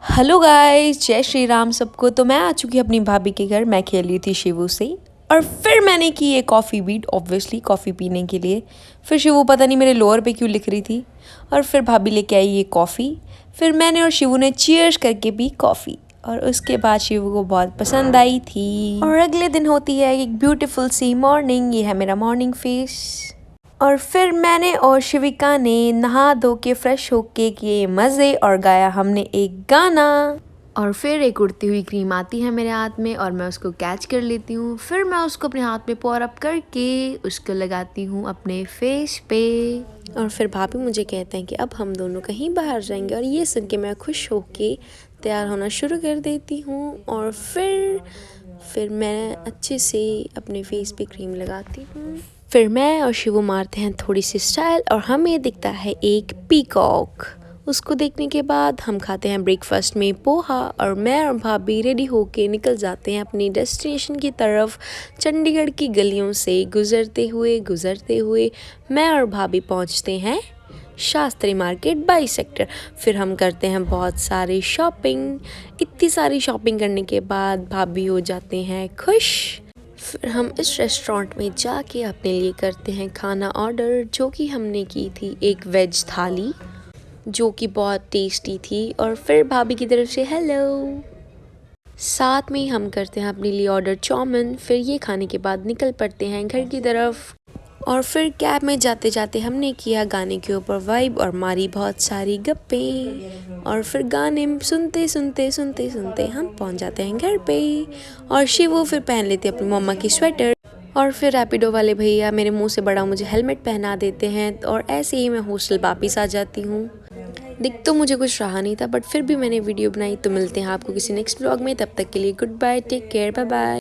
Hello guys, जय श्री राम सबको। तो मैं आ चुकी अपनी भाभी के घर। मैं खेल रही थी शिवू से और फिर मैंने की ये कॉफ़ी बीट, ऑब्वियसली कॉफ़ी पीने के लिए। फिर शिवू पता नहीं मेरे लोअर पे क्यों लिख रही थी और फिर भाभी लेके आई ये कॉफ़ी। फिर मैंने और शिवू ने चीयर्स करके पी कॉफ़ी और उसके बाद शिवू को बहुत पसंद आई थी। और अगले दिन होती है एक ब्यूटीफुल सी मॉर्निंग। ये है मेरा मॉर्निंग फेस। और फिर मैंने और शिविका ने नहा धो के फ्रेश होके किए मज़े और गाया हमने एक गाना। और फिर एक उड़ती हुई क्रीम आती है मेरे हाथ में और मैं उसको कैच कर लेती हूँ। फिर मैं उसको अपने हाथ में पोर अप करके उसको लगाती हूँ अपने फेस पे। और फिर भाभी मुझे कहते हैं कि अब हम दोनों कहीं बाहर जाएंगे और ये सुन के मैं खुश होके तैयार होना शुरू कर देती हूँ। और फिर मैं अच्छे से अपने फेस पे क्रीम लगाती हूँ। फिर मैं और शिवू मारते हैं थोड़ी सी स्टाइल और हमें दिखता है एक पीकॉक। उसको देखने के बाद हम खाते हैं ब्रेकफास्ट में पोहा और मैं और भाभी रेडी होके निकल जाते हैं अपनी डेस्टिनेशन की तरफ। चंडीगढ़ की गलियों से गुज़रते हुए मैं और भाभी पहुंचते हैं शास्त्री मार्केट 22 सेक्टर। फिर हम करते हैं बहुत सारी शॉपिंग। इतनी सारी शॉपिंग करने के बाद भाभी हो जाते हैं खुश। फिर हम इस रेस्टोरेंट में जाके अपने लिए करते हैं खाना ऑर्डर, जो कि हमने की थी एक वेज थाली जो कि बहुत टेस्टी थी। और फिर भाभी की तरफ से हेलो। साथ में हम करते हैं अपने लिए ऑर्डर चाउमीन। फिर ये खाने के बाद निकल पड़ते हैं घर की तरफ। और फिर कैब में जाते जाते हमने किया गाने के ऊपर वाइब और मारी बहुत सारी गप्पे। और फिर गाने सुनते हम पहुंच जाते हैं घर पे। और शिवू फिर पहन लेते अपनी मम्मा की स्वेटर। और फिर रैपिडो वाले भैया मेरे मुंह से बड़ा मुझे हेलमेट पहना देते हैं और ऐसे ही मैं हॉस्टल वापस आ जाती हूँ। दिख तो मुझे कुछ रहा नहीं था बट फिर भी मैंने वीडियो बनाई। तो मिलते हैं आपको किसी नेक्स्ट व्लॉग में। तब तक के लिए goodbye, take care, bye bye.